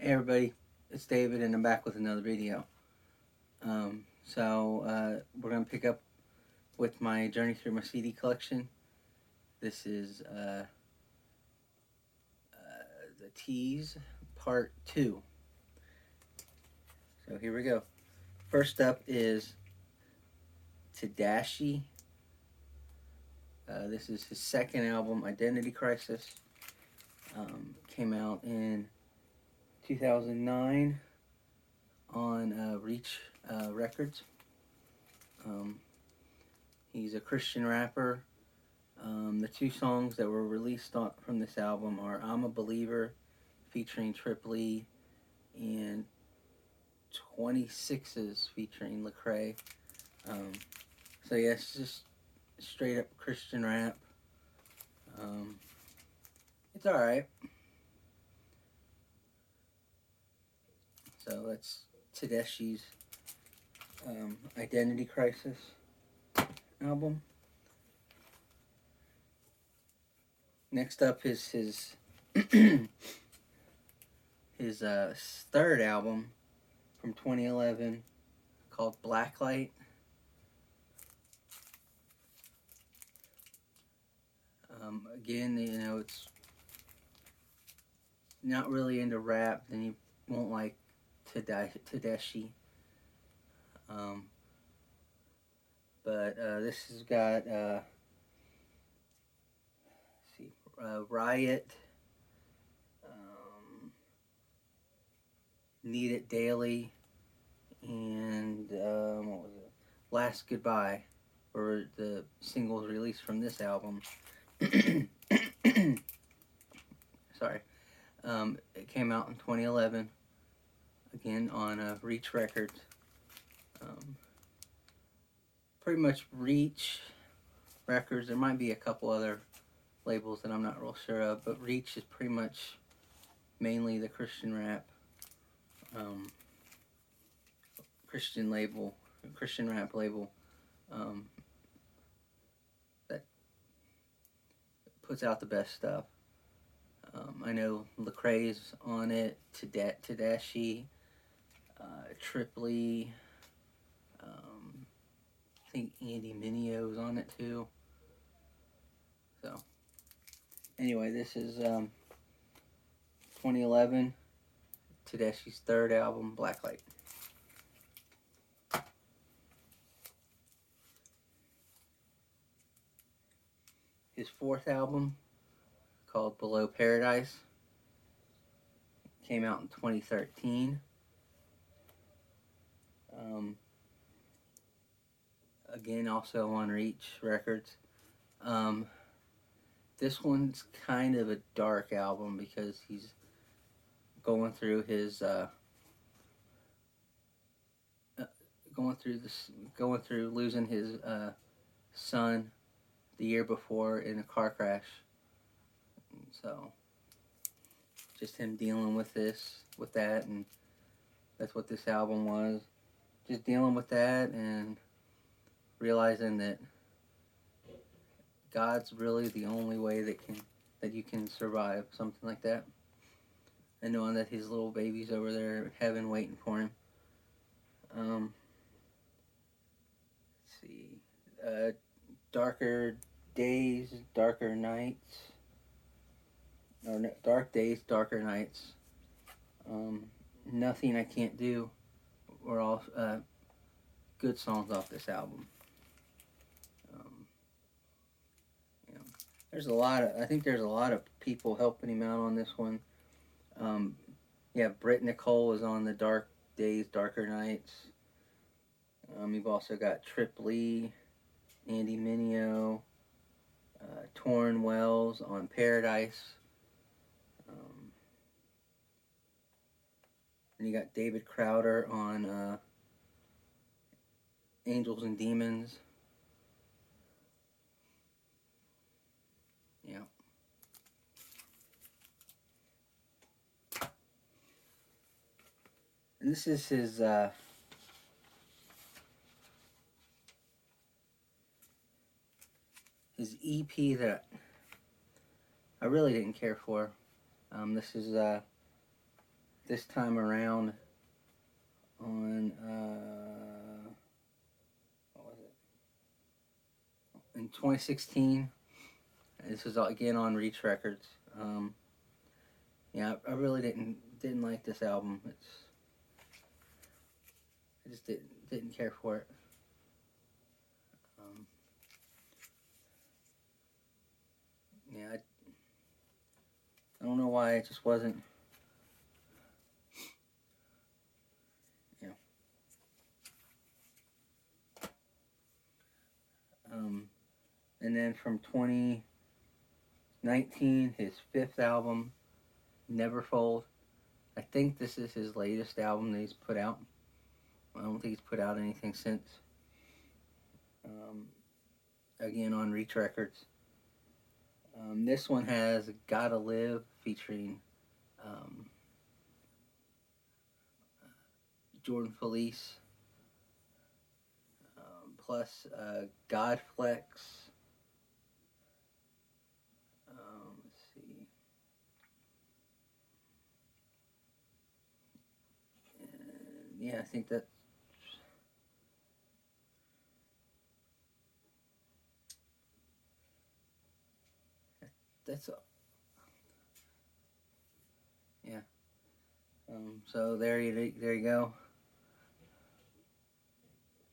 Hey everybody, it's David and I'm back with another video. We're going to pick up with my journey through my CD collection. This is the Tease Part 2. So here we go. First up is Tedashii. This is his second album, Identity Crisis. Came out in 2009 on Reach Records. He's a Christian rapper. The two songs that were released from this album are I'm a Believer featuring Trip Lee and 26's featuring Lecrae. So yeah, it's just straight up Christian rap. It's alright. So that's Tedashii's Identity Crisis album. Next up is his his third album from 2011 called Blacklight. Again, you know, it's not really into rap, then you won't like Tedashii. But this has got Riot, Need It Daily, and what was it? Last Goodbye were the singles released from this album. Sorry. It came out in 2011, again on Reach Records. Pretty much Reach Records. There might be a couple other labels that I'm not real sure of, but Reach is pretty much mainly the Christian rap, Christian rap label that puts out the best stuff. I know Lecrae's on it, Tedashii, Trip Lee, I think Andy Mineo's on it too. So, anyway, this is 2011, Tedashii's third album, Blacklight. His fourth album, called Below Paradise, came out in 2013. Again, also on Reach Records. This one's kind of a dark album because he's going through his going through losing his son the year before in a car crash. So just him dealing with that, and that's what this album was. Just dealing with that and realizing that God's really the only way that you can survive, something like that. And knowing that his little baby's over there in heaven waiting for him. Let's see. Darker Days, Darker Nights. Or no, Dark Days, Darker Nights. Nothing I Can't Do were all good songs off this album. You know, I think there's a lot of people helping him out on this one. Yeah, Britt Nicole is on the Dark Days, Darker Nights. You've also got Trip Lee, Andy Mineo, Torrin Wells on Paradise. And you got David Crowder on Angels and Demons. Yeah. And this is his EP that I really didn't care for. This this time around on what was it? In 2016. This is again on Reach Records. Yeah, I really didn't like this album. I just didn't care for it. Um, yeah, I don't know why it just wasn't. You know. And then from 2019, his fifth album, Neverfold. I think this is his latest album that he's put out. I don't think he's put out anything since. Again on Reach Records. This one has Gotta Live featuring Jordan Felice, plus Godflex. Let's see. Yeah, I think that's yeah. So there you go.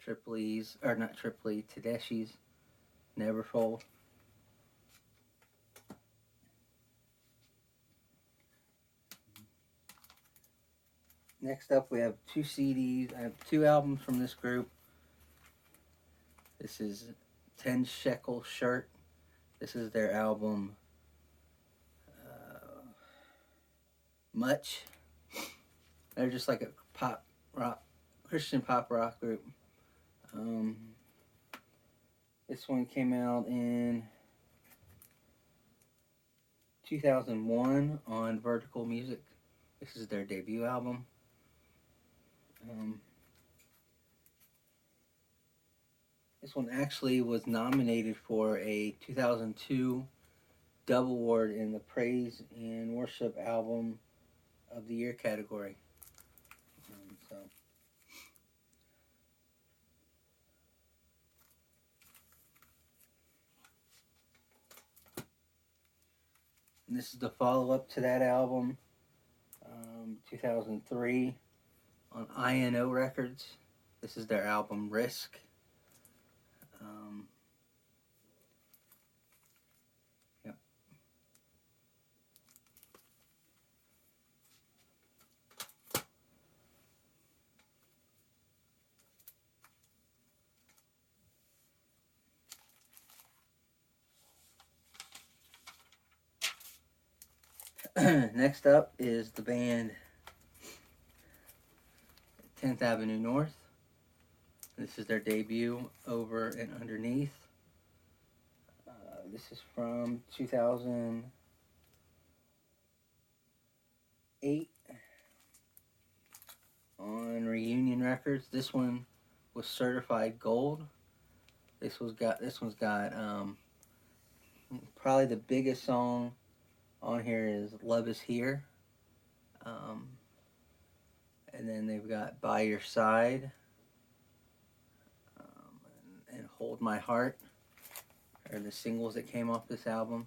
Triple E's, or not Triple E, Tedeschi's Neverfold. Next up, we have two CDs. I have two albums from this group. This is 10 Shekel Shirt. This is their album, Much. They're just like a pop rock, Christian pop rock group. This one came out in 2001 on Vertical Music. This is their debut album. This one actually was nominated for a 2002 Dove Award in the Praise and Worship Album of the Year category. And this is the follow-up to that album, 2003, on INO Records. This is their album Risk. Yep. Next up is the band 10th Avenue North. This is their debut, Over and Underneath. This is from 2008 on Reunion Records. This one was certified gold. This one's got probably the biggest song on here is Love Is Here. And then they've got By Your Side, and Hold My Heart are the singles that came off this album.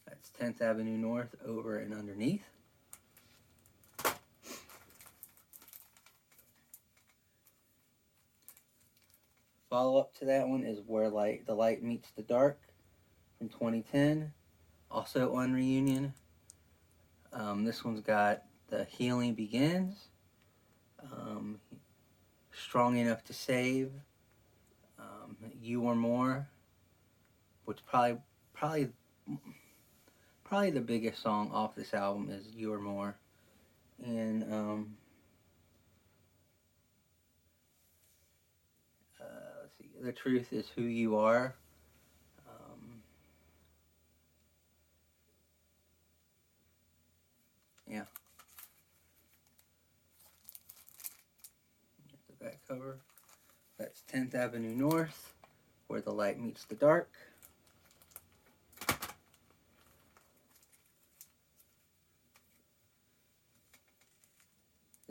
That's 10th Avenue North, Over and Underneath. Follow up to that one is Where the Light Meets the Dark from 2010, also on Reunion. This one's got The Healing Begins, Strong Enough to Save, You or More, which probably the biggest song off this album is You or More, and let's see, The Truth Is Who You Are. Yeah. The back cover. That's 10th Avenue North, Where the Light Meets the Dark.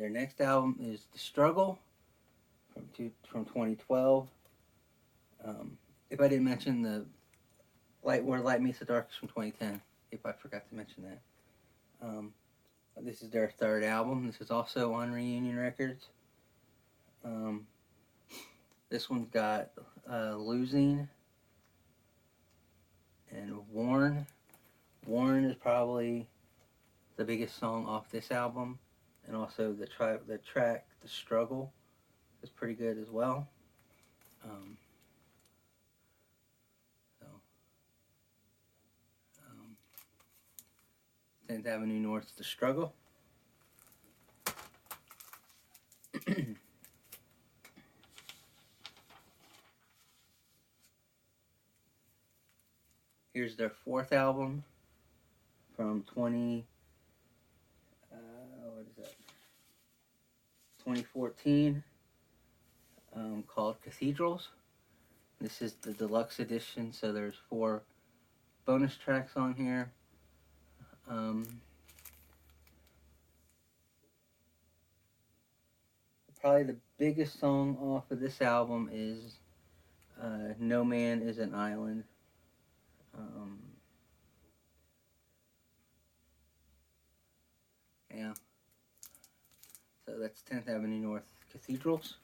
Their next album is The Struggle from 2012. If I didn't mention the Where Light Meets the Dark is from 2010, if I forgot to mention that. This is their third album. This is also on Reunion Records. This one's got Losing and Worn. Worn is probably the biggest song off this album, and also the track The Struggle is pretty good as well. Um, so, 10th Avenue North's The Struggle. Here's their fourth album from 2014, called Cathedrals. This is the deluxe edition, so there's 4 bonus tracks on here. Probably the biggest song off of this album is No Man is an Island. Yeah. So that's 10th Avenue North Cathedrals.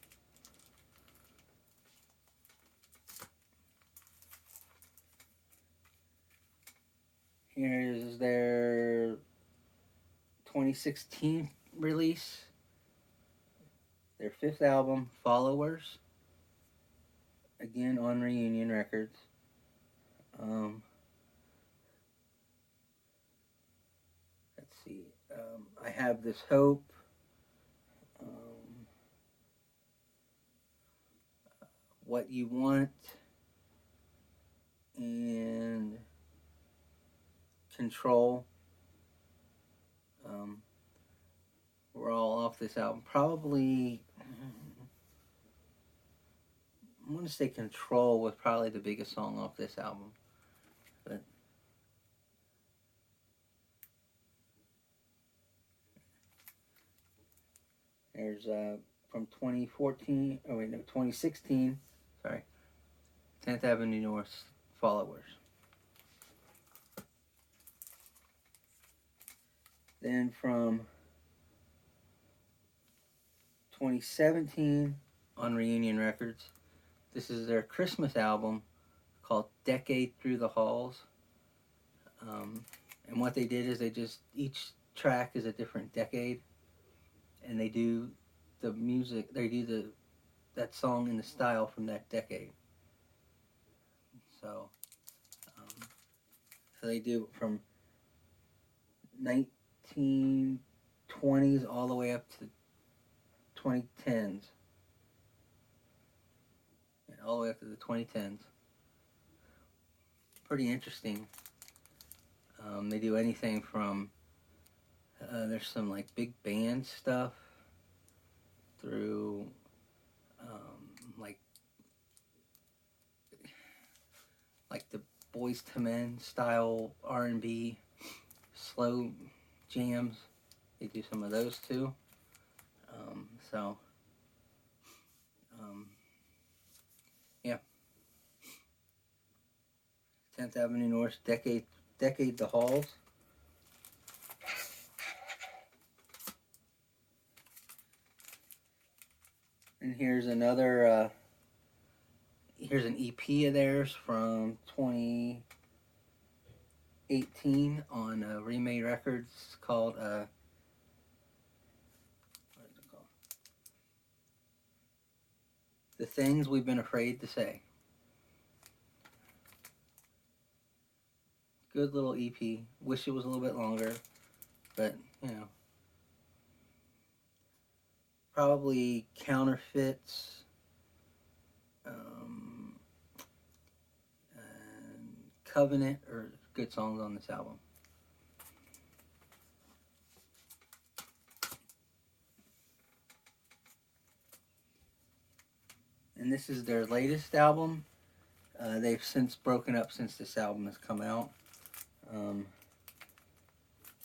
Here's their 2016 release. Their 5th album, Followers. Again on Reunion Records. Let's see. I Have This Hope. What You Want. And Control. We're all off this album. Probably, I'm going to say Control was probably the biggest song off this album. But there's from 2014, 2016, sorry, 10th Avenue North, Followers. Then from 2017 on Reunion Records, this is their Christmas album called Decade Through the Halls. And what they did is each track is a different decade, and they do the music, that song in the style from that decade. So they do from 1920s all the way up to 2010s. And all the way up to the 2010s. Pretty interesting. They do anything from, there's some like big band stuff through like the Boyz II Men style R&B, slow jams. They do some of those too. Yeah. 10th Avenue North, Decade the Halls. And here's another, here's an EP of theirs from 2018 on Remade Records called, what is it called? The Things We've Been Afraid to Say. Good little EP. Wish it was a little bit longer, but you know. Probably Counterfeits, and Covenant are good songs on this album. And this is their latest album. They've since broken up since this album has come out.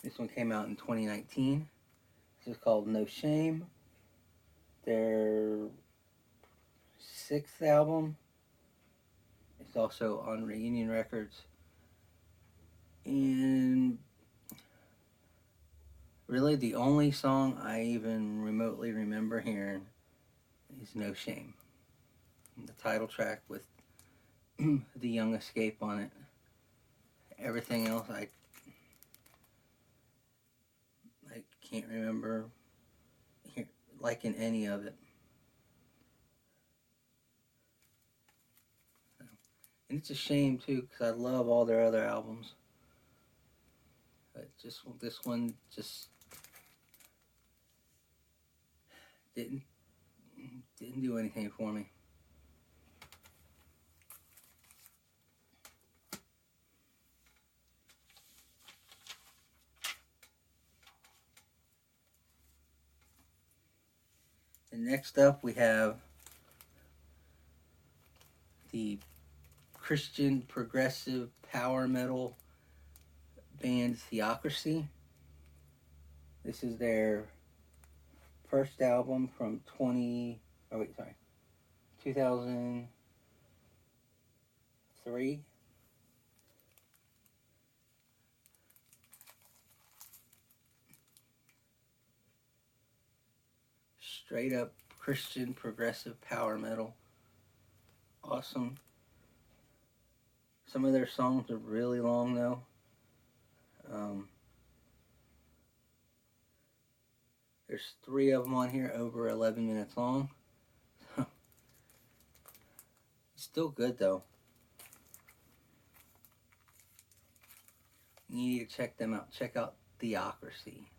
This one came out in 2019. This is called No Shame. Their sixth album. It's also on Reunion Records. And really, the only song I even remotely remember hearing is No Shame. The title track with The Young Escape on it. Everything else, I can't remember liking any of it. And it's a shame, too, because I love all their other albums. But just this one just didn't do anything for me. And next up, we have the Christian progressive power metal band Theocracy. This is their first album from 2003. Straight up Christian progressive power metal. Awesome. Some of their songs are really long though. There's 3 of them on here over 11 minutes long. Still good though. You need to check them out. Check out Theocracy.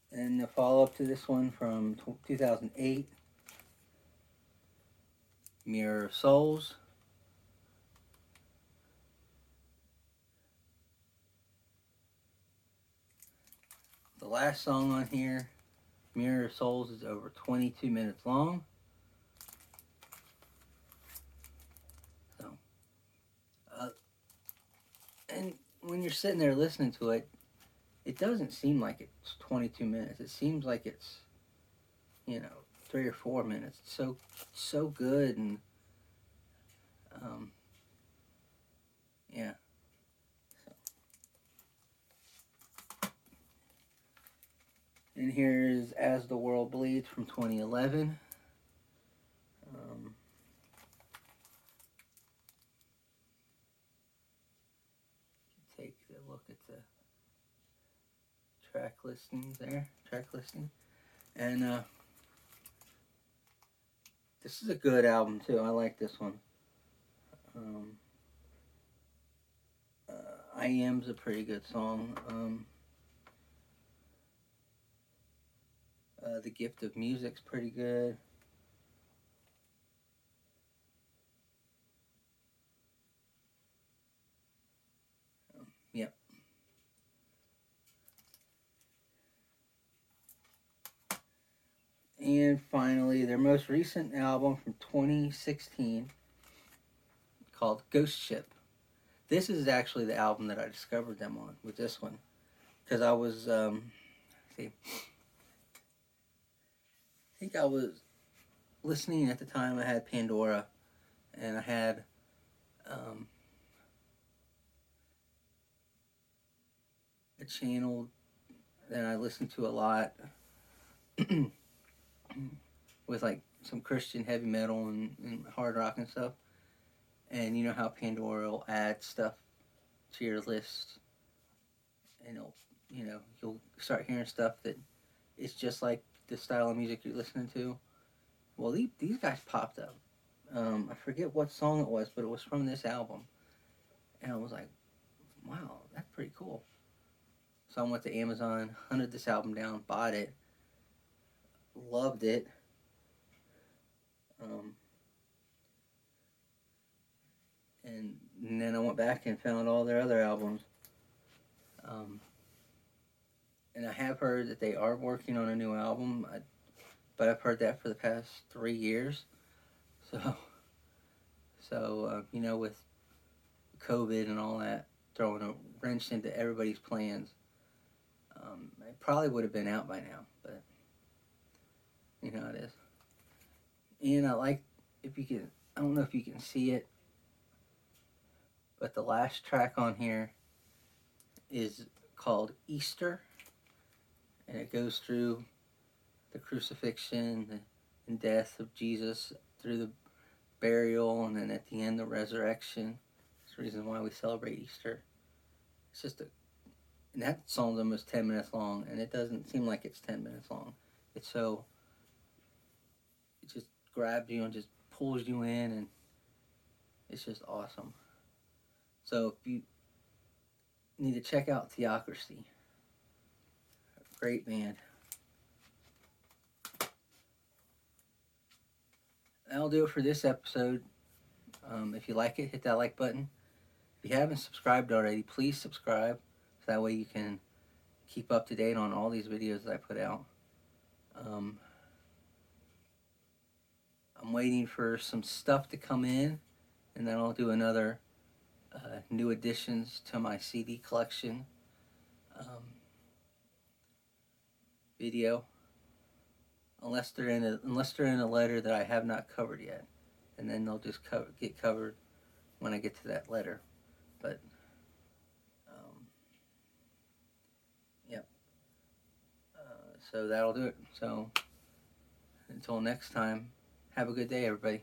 And the follow-up to this one from 2008, Mirror of Souls. The last song on here, Mirror of Souls, is over 22 minutes long. So, and when you're sitting there listening to it, it doesn't seem like it's 22 minutes. It seems like it's, 3 or 4 minutes. It's so good, and yeah. So. And here's As the World Bleeds from 2011. Take a look at the track listings there. Track listing. And this is a good album too. I like this one. I Am's a pretty good song. The Gift of Music's pretty good. Yep. And finally, their most recent album from 2016 called Ghost Ship. This is actually the album that I discovered them on, with this one. Because I was, I think I was listening at the time. I had Pandora, and I had a channel that I listened to a lot with like some Christian heavy metal and hard rock and stuff. And you know how Pandora will add stuff to your list, and you'll start hearing stuff that is just like the style of music you're listening to. Well, these guys popped up. I forget what song it was, but it was from this album, and I was like, "Wow, that's pretty cool." So I went to Amazon, hunted this album down, bought it, loved it. And then I went back and found all their other albums. And I have heard that they are working on a new album, but I've heard that for the past 3 years. So with COVID and all that throwing a wrench into everybody's plans. It probably would have been out by now, but you know how it is. And I like, if you can, I don't know if you can see it, but the last track on here is called Easter, and it goes through the crucifixion and death of Jesus, through the burial, and then at the end the resurrection. That's the reason why we celebrate Easter. It's just and that song's almost 10 minutes long, and it doesn't seem like it's 10 minutes long. It's so, it just grabs you and just pulls you in, and it's just awesome. So if you need to check out Theocracy, great band. That'll do it for this episode. If you like it, hit that like button. If you haven't subscribed already, please subscribe, so that way you can keep up to date on all these videos that I put out. I'm waiting for some stuff to come in, and then I'll do another new additions to my CD collection video, unless they're in a letter that I have not covered yet, and then they'll just get covered when I get to that letter. But yep. So that'll do it. So until next time, have a good day, everybody.